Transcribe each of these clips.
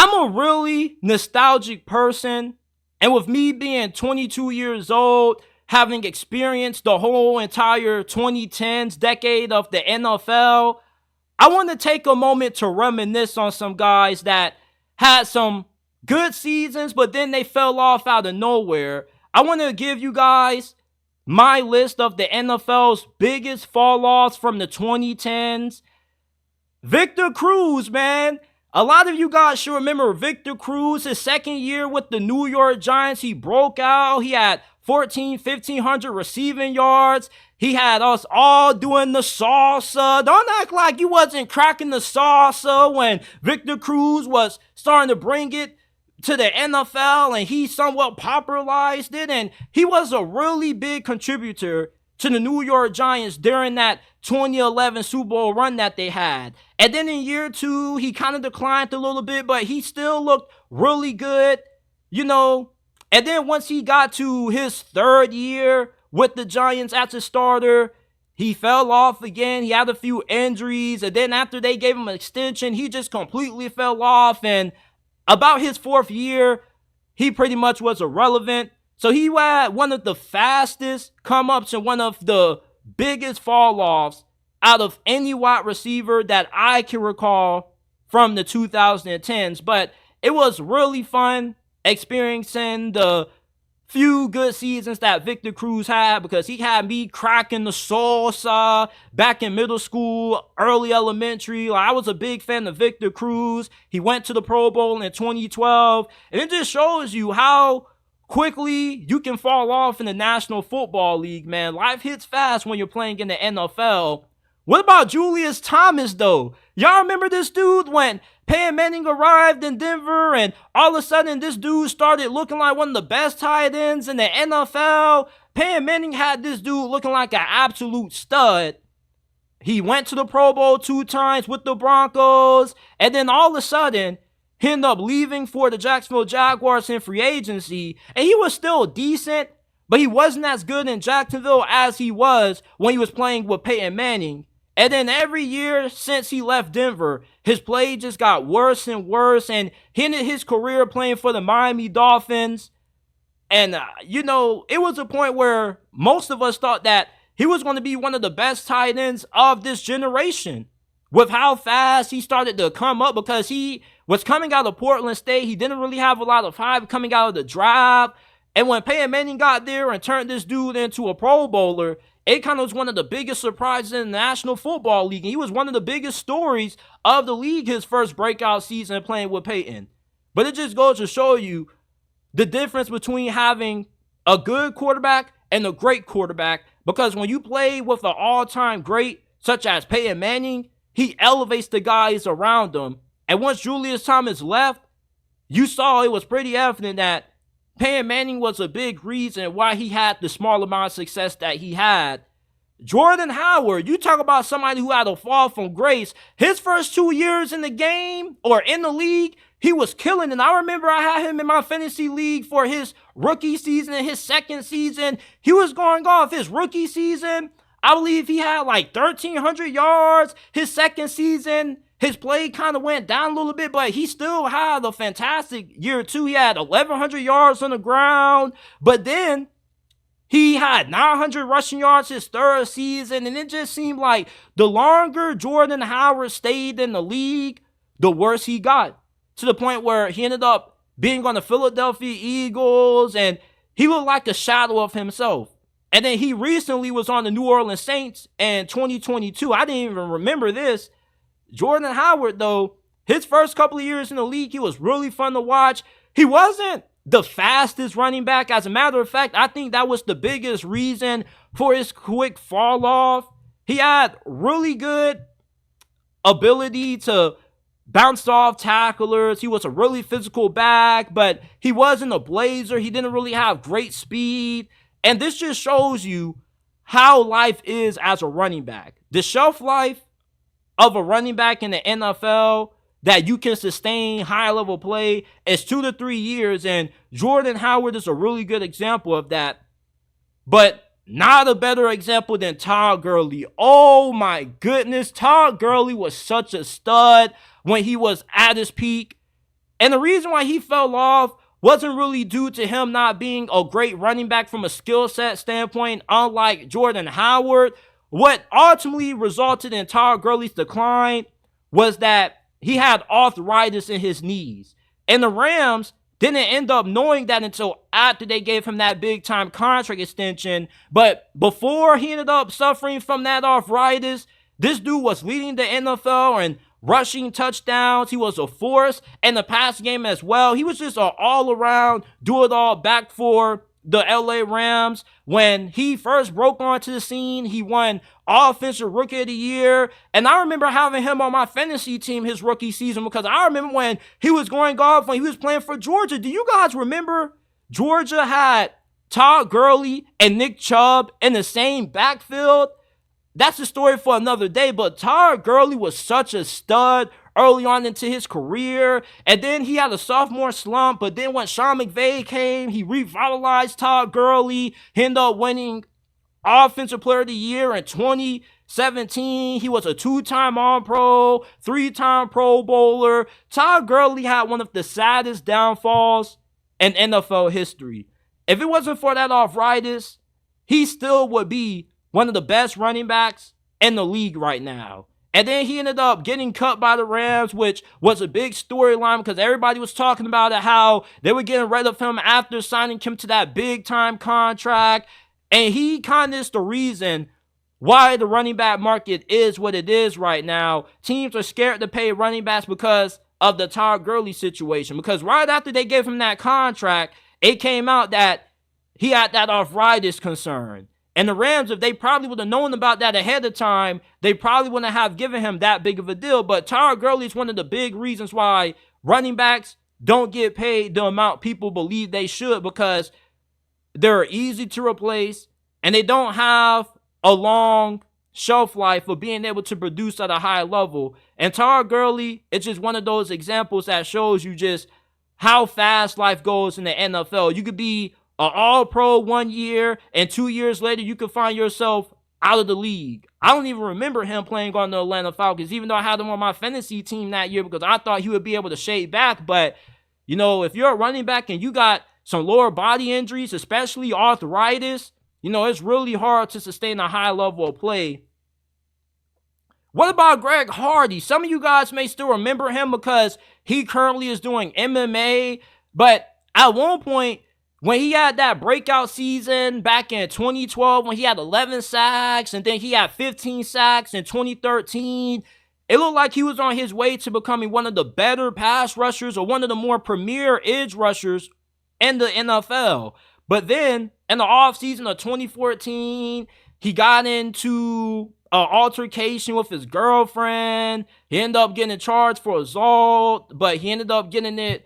I'm a really nostalgic person. And with me being 22 years old, having experienced the whole entire 2010s decade of the NFL, I want to take a moment to reminisce on some guys that had some good seasons, but then they fell off out of nowhere. I want to give you guys my list of the NFL's biggest fall-offs from the 2010s. Victor Cruz, man. A lot of you guys should remember Victor Cruz, his second year with the New York Giants. He broke out. He had 1,500 receiving yards. He had us all doing the salsa. Don't act like you wasn't cracking the salsa when Victor Cruz was starting to bring it to the NFL and he somewhat popularized it. And he was a really big contributor to the New York Giants during that 2011 Super Bowl run that they had. And then in year two, he kind of declined a little bit, but he still looked really good, you know. And then once he got to his third year with the Giants as a starter, he fell off again. He had a few injuries. And then after they gave him an extension, he just completely fell off. And about his fourth year, he pretty much was irrelevant. So he had one of the fastest come-ups and one of the biggest fall-offs out of any wide receiver that I can recall from the 2010s. But it was really fun experiencing the few good seasons that Victor Cruz had, because he had me cracking the salsa back in middle school, early elementary. Like, I was a big fan of Victor Cruz. He went to the Pro Bowl in 2012. And it just shows you how quickly you can fall off in the National Football League, man. Life hits fast when you're playing in the NFL. What about Julius Thomas, though? Y'all remember this dude when Peyton Manning arrived in Denver and all of a sudden this dude started looking like one of the best tight ends in the NFL? Peyton Manning had this dude looking like an absolute stud. He went to the Pro Bowl 2 times with the Broncos, and then all of a sudden he ended up leaving for the Jacksonville Jaguars in free agency, and he was still decent, but he wasn't as good in Jacksonville as he was when he was playing with Peyton Manning. And then every year since he left Denver, his play just got worse and worse, and he ended his career playing for the Miami Dolphins. And, it was a point where most of us thought that he was going to be one of the best tight ends of this generation. With how fast he started to come up, because he was coming out of Portland State. He didn't really have a lot of hype coming out of the draft. And when Peyton Manning got there and turned this dude into a Pro Bowler, it kind of was one of the biggest surprises in the National Football League. And he was one of the biggest stories of the league his first breakout season playing with Peyton. But it just goes to show you the difference between having a good quarterback and a great quarterback. Because when you play with an all-time great, such as Peyton Manning, he elevates the guys around him. And once Julius Thomas left, you saw it was pretty evident that Peyton Manning was a big reason why he had the small amount of success that he had. Jordan Howard, you talk about somebody who had a fall from grace. His first 2 years in the game or in the league, he was killing it. I remember I had him in my fantasy league for his rookie season and his second season. He was going off. His rookie season, I believe he had like 1,300 yards. His second season, his play kind of went down a little bit, but he still had a fantastic year too. He had 1,100 yards on the ground, but then he had 900 rushing yards his third season, and it just seemed like the longer Jordan Howard stayed in the league, the worse he got, to the point where he ended up being on the Philadelphia Eagles, and he looked like a shadow of himself. And then he recently was on the New Orleans Saints in 2022. I didn't even remember this. Jordan Howard, though, his first couple of years in the league, he was really fun to watch. He wasn't the fastest running back. As a matter of fact, I think that was the biggest reason for his quick fall off. He had really good ability to bounce off tacklers. He was a really physical back, but he wasn't a blazer. He didn't really have great speed. And this just shows you how life is as a running back. The shelf life of a running back in the NFL that you can sustain high-level play is 2 to 3 years, and Jordan Howard is a really good example of that. But not a better example than Todd Gurley. Oh my goodness, Todd Gurley was such a stud when he was at his peak. And the reason why he fell off wasn't really due to him not being a great running back from a skill set standpoint, unlike Jordan Howard. What ultimately resulted in Todd Gurley's decline was that he had arthritis in his knees. And the Rams didn't end up knowing that until after they gave him that big-time contract extension. But before he ended up suffering from that arthritis, this dude was leading the NFL and rushing touchdowns. He was a force in the pass game as well. He was just an all-around, do-it-all back for the LA Rams. When he first broke onto the scene, he won Offensive Rookie of the Year. And I remember having him on my fantasy team his rookie season because I remember when he was going off, when he was playing for Georgia. Do you guys remember Georgia had Todd Gurley and Nick Chubb in the same backfield? That's a story for another day, but Todd Gurley was such a stud early on into his career, and then he had a sophomore slump, but then when Sean McVay came, he revitalized Todd Gurley. He ended up winning Offensive Player of the Year in 2017. He was a 2-time All-Pro, 3-time Pro Bowler. Todd Gurley had one of the saddest downfalls in NFL history. If it wasn't for that arthritis, he still would be one of the best running backs in the league right now. And then he ended up getting cut by the Rams, which was a big storyline because everybody was talking about it, how they were getting rid of him after signing him to that big-time contract. And he kind of is the reason why the running back market is what it is right now. Teams are scared to pay running backs because of the Todd Gurley situation. Because right after they gave him that contract, it came out that he had that arthritis concern. And the Rams, if they probably would have known about that ahead of time, they probably wouldn't have given him that big of a deal. But Todd Gurley is one of the big reasons why running backs don't get paid the amount people believe they should, because they're easy to replace and they don't have a long shelf life of being able to produce at a high level. And Todd Gurley, it's just one of those examples that shows you just how fast life goes in the NFL. You could be an All-Pro 1 year, and 2 years later, you could find yourself out of the league. I don't even remember him playing on the Atlanta Falcons, even though I had him on my fantasy team that year because I thought he would be able to shade back. But, you know, if you're a running back and you got some lower body injuries, especially arthritis, you know, it's really hard to sustain a high level of play. What about Greg Hardy? Some of you guys may still remember him because he currently is doing MMA, but at one point, when he had that breakout season back in 2012, when he had 11 sacks and then he had 15 sacks in 2013, it looked like he was on his way to becoming one of the better pass rushers or one of the more premier edge rushers in the NFL. But then in the offseason of 2014, he got into an altercation with his girlfriend. He ended up getting charged for assault, but he ended up getting it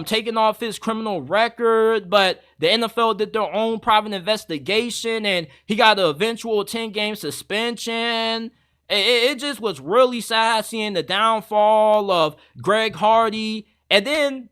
taking off his criminal record, but the NFL did their own private investigation and he got an eventual 10-game suspension. It just was really sad seeing the downfall of Greg Hardy. And then,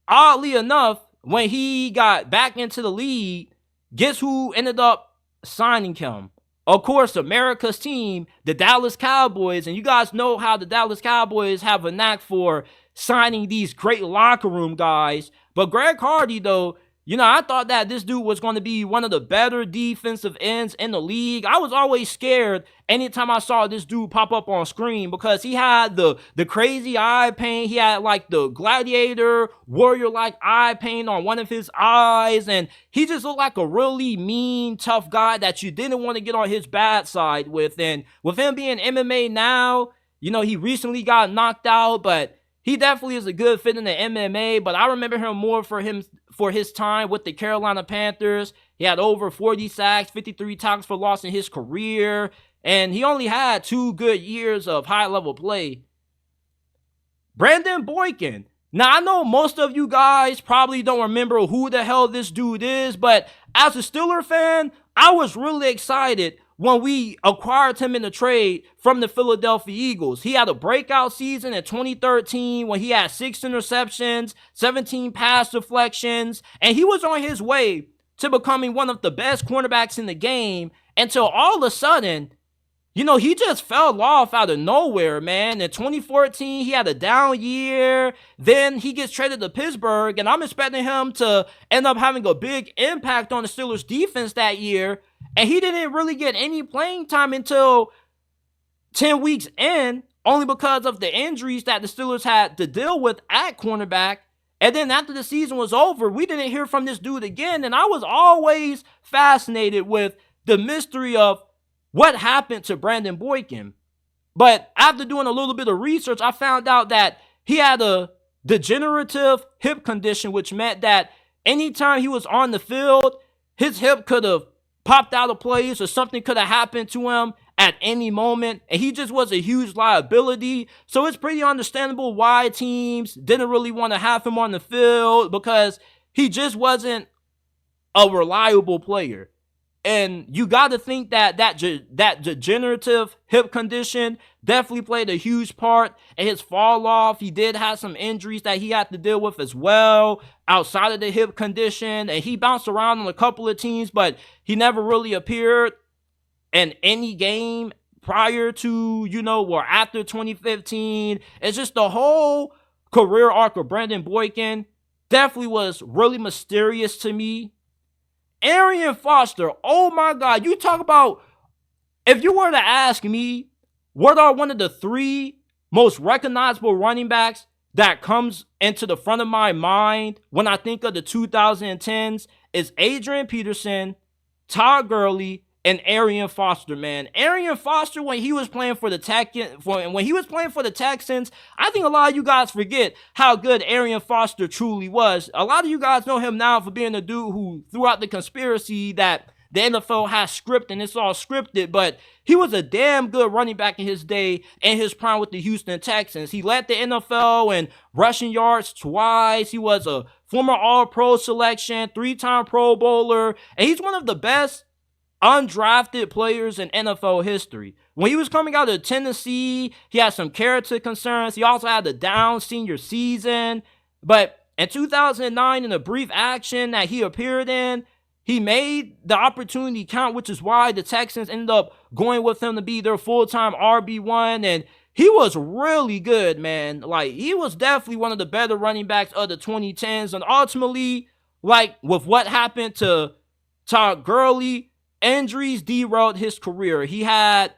oddly enough, when he got back into the league, guess who ended up signing him? Of course, America's team, the Dallas Cowboys. And you guys know how the Dallas Cowboys have a knack for signing these great locker room guys. But Greg Hardy, though, you know, I thought that this dude was going to be one of the better defensive ends in the league. I was always scared anytime I saw this dude pop up on screen because he had the crazy eye paint. He had like the gladiator warrior-like eye paint on one of his eyes. And he just looked like a really mean, tough guy that you didn't want to get on his bad side with. And with him being MMA now, you know, he recently got knocked out, but he definitely is a good fit in the MMA, but I remember him more for his time with the Carolina Panthers. He had over 40 sacks, 53 tackles for loss in his career, and he only had 2 good years of high-level play. Brandon Boykin. Now, I know most of you guys probably don't remember who the hell this dude is, but as a Steelers fan, I was really excited when we acquired him in the trade from the Philadelphia Eagles. He had a breakout season in 2013 when he had 6 interceptions, 17 pass deflections, and he was on his way to becoming one of the best cornerbacks in the game until all of a sudden he just fell off out of nowhere, man. In 2014, he had a down year. Then he gets traded to Pittsburgh, and I'm expecting him to end up having a big impact on the Steelers' defense that year. And he didn't really get any playing time until 10 weeks in, only because of the injuries that the Steelers had to deal with at cornerback. And then after the season was over, we didn't hear from this dude again. And I was always fascinated with the mystery of what happened to Brandon Boykin. But after doing a little bit of research, I found out that he had a degenerative hip condition, which meant that anytime he was on the field, his hip could have popped out of place or something could have happened to him at any moment, and he just was a huge liability. So it's pretty understandable why teams didn't really want to have him on the field, because he just wasn't a reliable player. And you got to think that degenerative hip condition definitely played a huge part in his fall off. He did have some injuries that he had to deal with as well outside of the hip condition. And he bounced around on a couple of teams, but he never really appeared in any game prior to, or after 2015. It's just the whole career arc of Brandon Boykin definitely was really mysterious to me. Arian Foster, oh my God, you talk about, if you were to ask me, what are one of the three most recognizable running backs that comes into the front of my mind when I think of the 2010s, is Adrian Peterson, Todd Gurley, and Arian Foster, man. Arian Foster, when he was playing for the Texans, I think a lot of you guys forget how good Arian Foster truly was. A lot of you guys know him now for being the dude who threw out the conspiracy that the NFL has script and it's all scripted, but he was a damn good running back in his day and his prime with the Houston Texans. He led the NFL in rushing yards twice. He was a former All-Pro selection, 3-time Pro Bowler, and he's one of the best undrafted players in NFL history. When he was coming out of Tennessee, he had some character concerns. He also had a down senior season. But in 2009, in a brief action that he appeared in, he made the opportunity count, which is why the Texans ended up going with him to be their full-time RB1. And he was really good, man. Like, he was definitely one of the better running backs of the 2010s. And ultimately, like, with what happened to Todd Gurley, injuries derailed his career. He had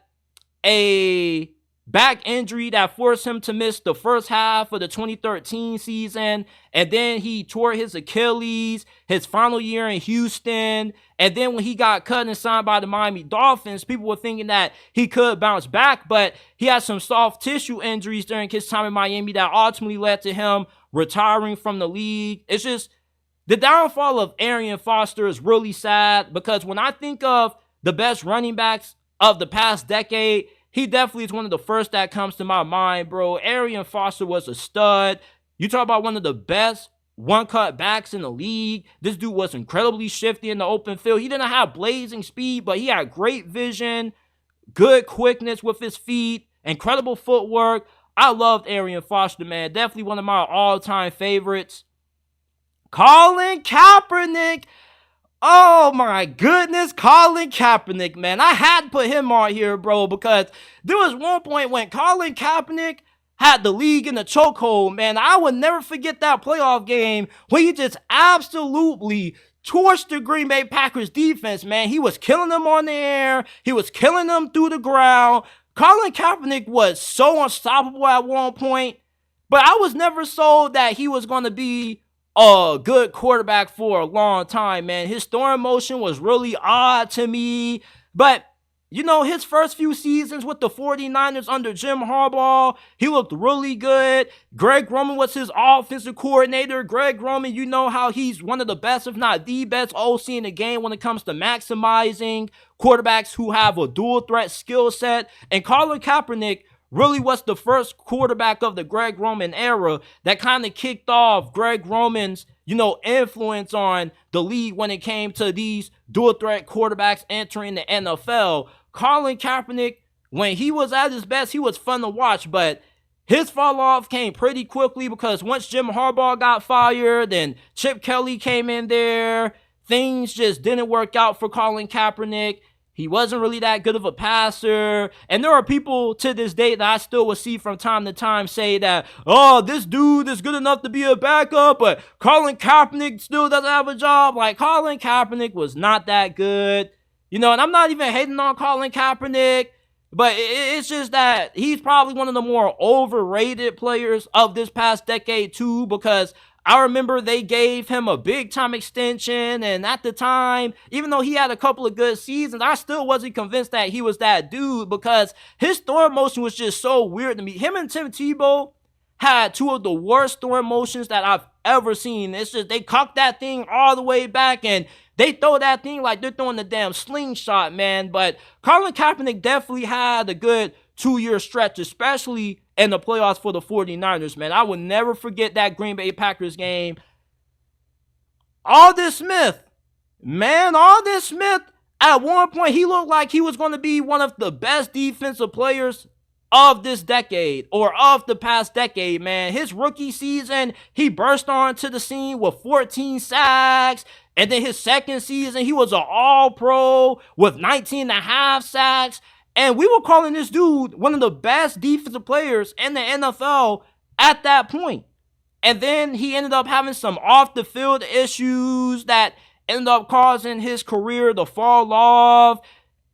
a back injury that forced him to miss the first half of the 2013 season, and then he tore his Achilles his final year in Houston. And then when he got cut and signed by the Miami Dolphins, people were thinking that he could bounce back, but he had some soft tissue injuries during his time in Miami that ultimately led to him retiring from the league. It's just, the downfall of Arian Foster is really sad, because when I think of the best running backs of the past decade, he definitely is one of the first that comes to my mind, bro. Arian Foster was a stud. You talk about one of the best one-cut backs in the league. This dude was incredibly shifty in the open field. He didn't have blazing speed, but he had great vision, good quickness with his feet, incredible footwork. I loved Arian Foster, man. Definitely one of my all-time favorites. Colin Kaepernick. Oh my goodness, Colin Kaepernick, man. I had to put him on here, bro, because there was one point when Colin Kaepernick had the league in the chokehold, man. I would never forget that playoff game when he just absolutely torched the Green Bay Packers defense, man. He was killing them on the air. He was killing them through the ground. Colin Kaepernick was so unstoppable at one point, but I was never sold that he was going to be a good quarterback for a long time, man. His throwing motion was really odd to me. But, his first few seasons with the 49ers under Jim Harbaugh, he looked really good. Greg Roman was his offensive coordinator. Greg Roman, you know how he's one of the best, if not the best OC in the game when it comes to maximizing quarterbacks who have a dual threat skill set. And Colin Kaepernick really was the first quarterback of the Greg Roman era that kind of kicked off Greg Roman's, influence on the league when it came to these dual threat quarterbacks entering the NFL. Colin Kaepernick, when he was at his best, he was fun to watch, but his fall off came pretty quickly because once Jim Harbaugh got fired and Chip Kelly came in there, things just didn't work out for Colin Kaepernick. He wasn't really that good of a passer. And there are people to this day that I still will see from time to time say that, oh, this dude is good enough to be a backup, but Colin Kaepernick still doesn't have a job. Like, Colin Kaepernick was not that good. And I'm not even hating on Colin Kaepernick, but it's just that he's probably one of the more overrated players of this past decade too, because I remember they gave him a big-time extension, and at the time, even though he had a couple of good seasons, I still wasn't convinced that he was that dude because his throwing motion was just so weird to me. Him and Tim Tebow had two of the worst throwing motions that I've ever seen. It's just they cock that thing all the way back, and they throw that thing like they're throwing the damn slingshot, man. But Colin Kaepernick definitely had a good 2-year stretch, especially in the playoffs for the 49ers, man. I will never forget that Green Bay Packers game. Aldon Smith, at one point, he looked like he was going to be one of the best defensive players of this decade or of the past decade, man. His rookie season, he burst onto the scene with 14 sacks. And then his second season, he was an all-pro with 19 and a half sacks. And we were calling this dude one of the best defensive players in the NFL at that point. And then he ended up having some off-the-field issues that ended up causing his career to fall off.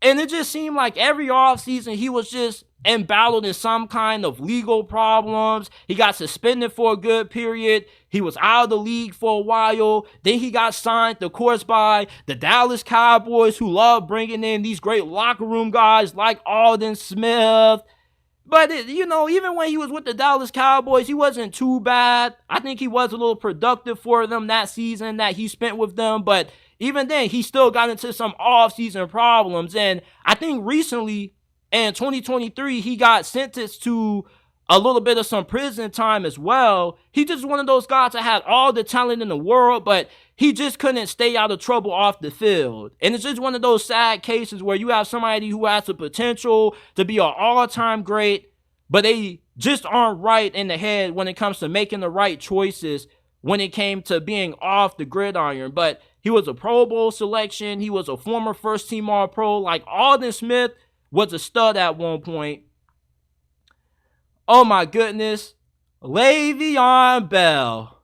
And it just seemed like every offseason he was just embroiled in some kind of legal problems. He got suspended for a good period. He was out of the league for a while. Then he got signed, of course, by the Dallas Cowboys, who love bringing in these great locker room guys like Aldon Smith. But, even when he was with the Dallas Cowboys, he wasn't too bad. I think he was a little productive for them that season that he spent with them. But even then, he still got into some off-season problems. And I think recently, in 2023, he got sentenced to a little bit of some prison time as well. He just one of those guys that had all the talent in the world, but he just couldn't stay out of trouble off the field. And it's just one of those sad cases where you have somebody who has the potential to be an all-time great, but they just aren't right in the head when it comes to making the right choices when it came to being off the gridiron. But he was a Pro Bowl selection. He was a former first-team All-Pro. Like, Aldon Smith was a stud at one point. Oh my goodness. LeVeon Bell.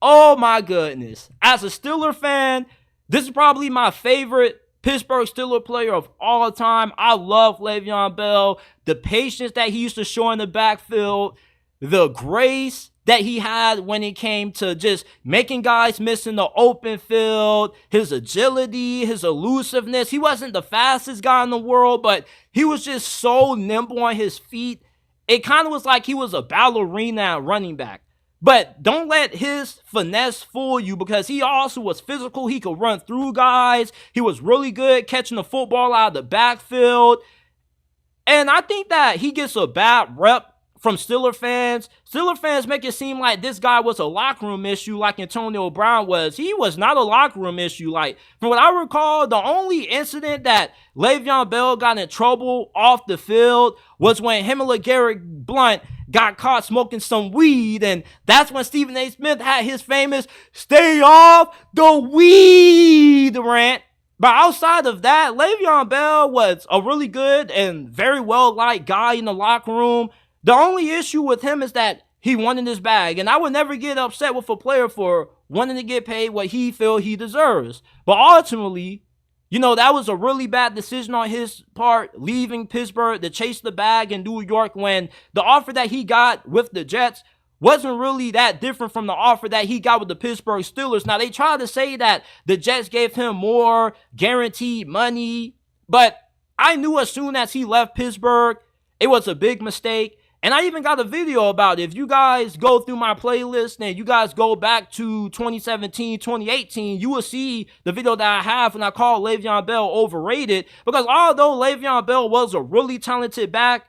Oh my goodness. As a Steeler fan, this is probably my favorite Pittsburgh Steelers player of all time. I love LeVeon Bell. The patience that he used to show in the backfield. The grace that he had when it came to just making guys miss in the open field, his agility, his elusiveness. He wasn't the fastest guy in the world, but he was just so nimble on his feet. It kind of was like he was a ballerina at running back. But don't let his finesse fool you, because he also was physical. He could run through guys. He was really good catching the football out of the backfield. And I think that he gets a bad rep from Steeler fans. Steeler fans make it seem like this guy was a locker room issue like Antonio Brown was. He was not a locker room issue. Like, from what I recall, the only incident that LeVeon Bell got in trouble off the field was when him and LeGarrette Blount got caught smoking some weed, and that's when Stephen A. Smith had his famous "stay off the weed" rant. But outside of that, LeVeon Bell was a really good and very well-liked guy in the locker room. The only issue with him is that he wanted his bag, and I would never get upset with a player for wanting to get paid what he feels he deserves. But ultimately, that was a really bad decision on his part, leaving Pittsburgh to chase the bag in New York, when the offer that he got with the Jets wasn't really that different from the offer that he got with the Pittsburgh Steelers. Now, they try to say that the Jets gave him more guaranteed money, but I knew as soon as he left Pittsburgh, it was a big mistake. And I even got a video about it. If you guys go through my playlist and you guys go back to 2017, 2018, you will see the video that I have when I call LeVeon Bell overrated. Because although LeVeon Bell was a really talented back,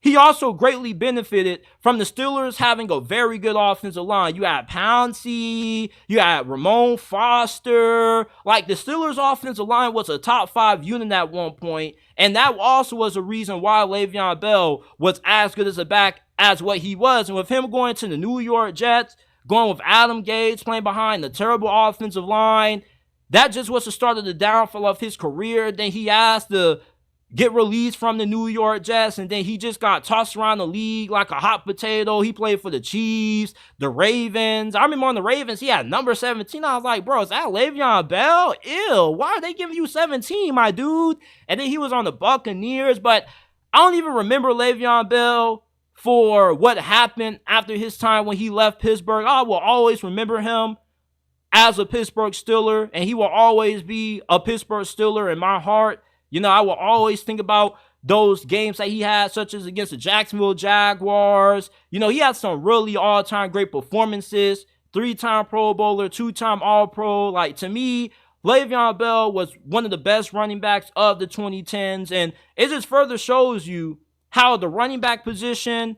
he also greatly benefited from the Steelers having a very good offensive line. You had Pouncey, you had Ramon Foster. Like, the Steelers' offensive line was a top 5 unit at one point, and that also was a reason why LeVeon Bell was as good as a back as what he was. And with him going to the New York Jets, going with Adam Gase playing behind the terrible offensive line, that just was the start of the downfall of his career. Then he asked to get released from the New York Jets, and then he just got tossed around the league like a hot potato. He played for the Chiefs, the Ravens. I remember on the Ravens, he had number 17. I was like, bro, is that LeVeon Bell? Ew, why are they giving you 17, my dude? And then he was on the Buccaneers, but I don't even remember Le'Veon Bell for what happened after his time when he left Pittsburgh. I will always remember him as a Pittsburgh Steeler, and he will always be a Pittsburgh Steeler in my heart. You know, I will always think about those games that he had, such as against the Jacksonville Jaguars. You know, he had some really all-time great performances. 3-time Pro Bowler, 2-time All-Pro. Like, to me, Le'Veon Bell was one of the best running backs of the 2010s, and it just further shows you how the running back position,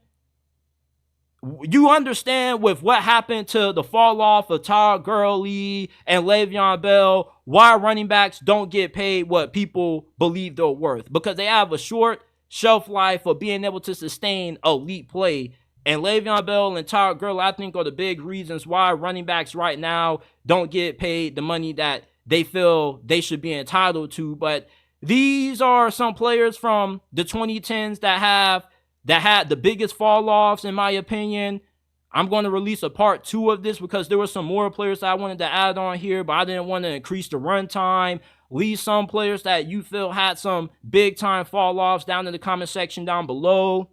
you understand with what happened to the fall off of Todd Gurley and Le'Veon Bell, why running backs don't get paid what people believe they're worth, because they have a short shelf life of being able to sustain elite play. And Le'Veon Bell and Todd Gurley, I think, are the big reasons why running backs right now don't get paid the money that they feel they should be entitled to. But these are some players from the 2010s that had the biggest fall offs, in my opinion. I'm going to release a part 2 of this because there were some more players that I wanted to add on here, but I didn't want to increase the runtime. Leave some players that you feel had some big time fall offs down in the comment section down below.